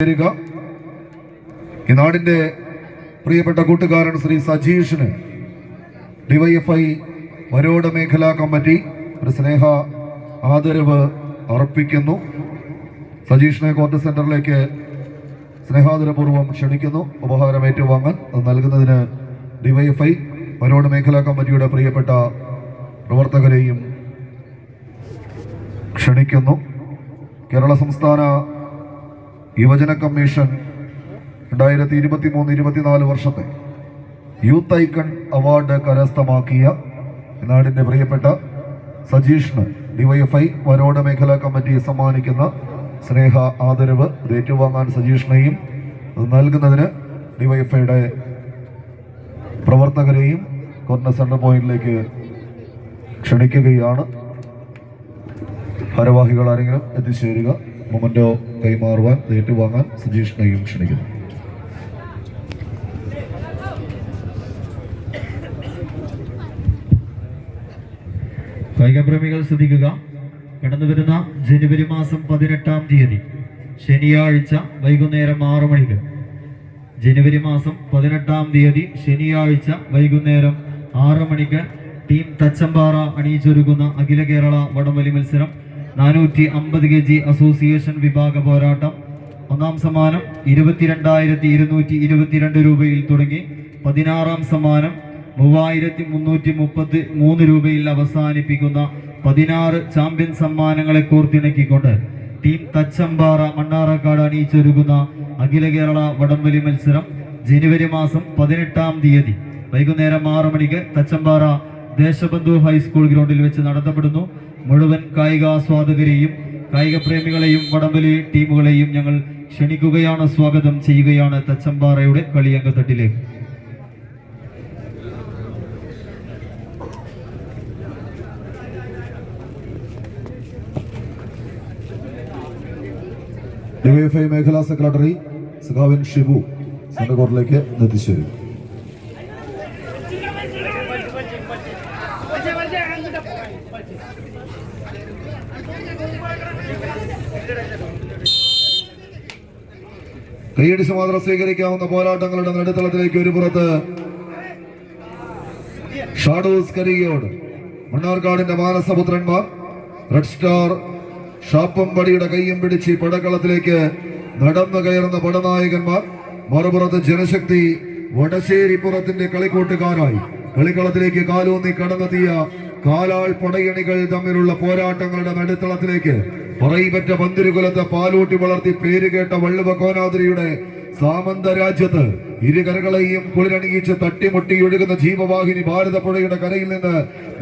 ഈ നാടിന്റെ പ്രിയപ്പെട്ട കൂട്ടുകാരൻ ശ്രീ സജീഷിന് ഡിവൈഎഫ്ഐ വരോട് മേഖലാ കമ്മിറ്റി ഒരു സ്നേഹ ആദരവ് അർപ്പിക്കുന്നു. സജീഷിനെ കോർട്ട് സെന്ററിലേക്ക് സ്നേഹാദരപൂർവ്വം ക്ഷണിക്കുന്നു. ഉപഹാരം ഏറ്റുവാങ്ങാൻ അത് നൽകുന്നതിന് ഡിവൈഎഫ്ഐ വരോട് മേഖലാ കമ്മിറ്റിയുടെ പ്രിയപ്പെട്ട പ്രവർത്തകരെയും ക്ഷണിക്കുന്നു. കേരള സംസ്ഥാന യുവജന കമ്മീഷൻ 2023-24 വർഷത്തെ യൂത്ത് ഐക്കൺ അവാർഡ് കരസ്ഥമാക്കിയ നാടിൻ്റെ പ്രിയപ്പെട്ട സജീഷിന് ഡിവൈഎഫ്ഐ വരോട് മേഖലാ കമ്മിറ്റി സമ്മാനിക്കുന്ന സ്നേഹ ആദരവ് ഏറ്റുവാങ്ങാൻ സജീഷിനെയും നൽകുന്നതിന് ഡിവൈഎഫ്ഐയുടെ പ്രവർത്തകരെയും കോർണർ സെൻട്രൽ പോയിന്റിലേക്ക് ക്ഷണിക്കുകയാണ്. ഭാരവാഹികൾ ആരെങ്കിലും എത്തിച്ചേരുക. മൊമന്റോ കൈമാറുവാൻ ഏറ്റുവാങ്ങാൻ സജീഷിനെയും ക്ഷണിക്കുന്നു. കായികപ്രേമികൾ ശ്രദ്ധിക്കുക. കടന്നുവരുന്ന ജനുവരി മാസം 18-ാം തീയതി ശനിയാഴ്ച വൈകുന്നേരം 6 മണിക്ക് ജനുവരി മാസം 18-ാം തീയതി ശനിയാഴ്ച വൈകുന്നേരം 6 മണിക്ക് ടീം തച്ചമ്പാറ അണിയിച്ചൊരുക്കുന്ന അഖില കേരള വടംവലി മത്സരം 450 kg അസോസിയേഷൻ വിഭാഗ പോരാട്ടം. ഒന്നാം സമ്മാനം 22,222 രൂപയിൽ തുടങ്ങി 16-ാം സമ്മാനം 3,333 രൂപയിൽ അവസാനിപ്പിക്കുന്ന 16 ചാമ്പ്യൻ സമ്മാനങ്ങളെ കോർത്തിണക്കിക്കൊണ്ട് ടീം തച്ചമ്പാറ മണ്ണാറക്കാട് അണിയിച്ചൊരുക്കുന്ന അഖില കേരള വടംവലി മത്സരം ജനുവരി മാസം 18-ാം തീയതി വൈകുന്നേരം 6 മണിക്ക് തച്ചമ്പാറ ദേശബന്ധു ഹൈസ്കൂൾ ഗ്രൗണ്ടിൽ വെച്ച് നടത്തപ്പെടുന്നു. മുഴുവൻ കായികാസ്വാദകരെയും കായിക പ്രേമികളെയും വടംവലി ടീമുകളെയും ഞങ്ങൾ ക്ഷണിക്കുകയാണ്, സ്വാഗതം ചെയ്യുകയാണ് തച്ചമ്പാറയുടെ കളിയങ്കത്തട്ടിലേക്ക്. ഡിവൈഎഫ്ഐ മേഖലാ സെക്രട്ടറി സഖാവിൻ ഷിബു സെൻട്രൽ കോർട്ടിലേക്ക് എത്തിച്ചേരും. കൈയടിച്ച് മാത്രം സ്വീകരിക്കാവുന്ന പോരാട്ടങ്ങളുടെ നടുത്തളത്തിലേക്ക് ഒരു പുറത്ത് ഷാഡോസ് കരിയോട് മണ്ണാർക്കാടിന്റെ മാനസപുത്രന്മാർ റെഡ് സ്റ്റാർ ഷാപ്പമ്പടിയുടെ കയ്യും പിടിച്ച് പടക്കളത്തിലേക്ക് നടന്നു കയറുന്ന പടനായകന്മാർ, മറുപുറത്ത് ജനശക്തി വടശ്ശേരിപ്പുറത്തിന്റെ കളിക്കൂട്ടുകാരായി കളിക്കളത്തിലേക്ക് കാലൂന്നി കടന്നെത്തിയ കാലാൾ പടയണികൾ തമ്മിലുള്ള പോരാട്ടങ്ങളുടെ നടുത്തളത്തിലേക്ക് പറയിപ്പറ്റ പന്തിരുകുലത്തെ പാലൂട്ടി വളർത്തി പേരുകേട്ട വള്ളുവ കോനാതിരിയുടെ സാമന്ത രാജ്യത്ത് ഇരുകരകളെയും കുളിരണിയിച്ച് തട്ടിമുട്ടി ഒഴുകുന്ന ജീവവാഹിനി ഭാരതപ്പുഴയുടെ കരയിൽ നിന്ന്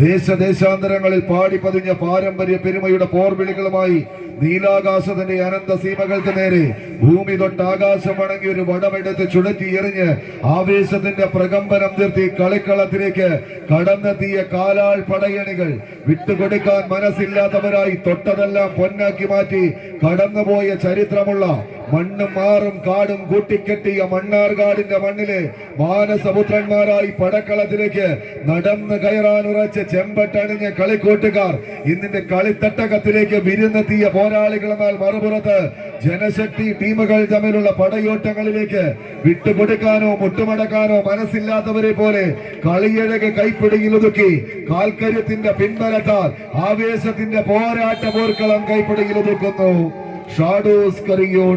ദേശദേശാന്തരങ്ങളിൽ പാടിപ്പതിഞ്ഞ പാരമ്പര്യ പെരുമയുടെ പോർവിളികളുമായി നീലാകാശത്തിന്റെ അനന്ത സീമകൾക്ക് നേരെ ഭൂമി തൊട്ട് ആകാശം വണങ്ങി ഒരു വടമെടുത്ത് ചുഴറ്റി എറിഞ്ഞ് ആവേശത്തിന്റെ പ്രകമ്പനം തീർത്തി കളിക്കളത്തിലേക്ക് കടന്നെത്തിയ കാലാൾ പടയണികൾ വിട്ടുകൊടുക്കാൻ മനസ്സില്ലാത്തവരായി തൊട്ടതെല്ലാം പൊന്നാക്കി മാറ്റി കടന്നുപോയ ചരിത്രമുള്ള മണ്ണും മാറും കാടും കൂട്ടിക്കെട്ടിയ മണ്ണാർക്കാടിന്റെ മണ്ണിലെ മാനസപുത്രന്മാരായി പടക്കളത്തിലേക്ക് നടന്നു കയറാൻ ഉറച്ച ചെമ്പട്ടണിഞ്ഞ കളിക്കൂട്ടുകാർ ഇന്നിന്റെ കളിത്തട്ടകത്തിലേക്ക് വിരുന്നെത്തിയ പോരാളികൾ. എന്നാൽ മറുപുറത്ത് ജനശക്തി ടീമുകൾ തമ്മിലുള്ള പടയോട്ടങ്ങളിലേക്ക് വിട്ടുകൊടുക്കാനോ മുട്ടുമടക്കാനോ മനസ്സില്ലാത്തവരെ പോലെ കളിയഴക് കൈപ്പിടിയിൽ ഒതുക്കി കാൽക്കര്യത്തിന്റെ പിൻബലത്താൽ ആവേശത്തിന്റെ പോരാട്ട പോർക്കളം കൈപ്പിടിയിൽ ഒതുക്കുന്നു ഷാഡോസ് കരിയോട്.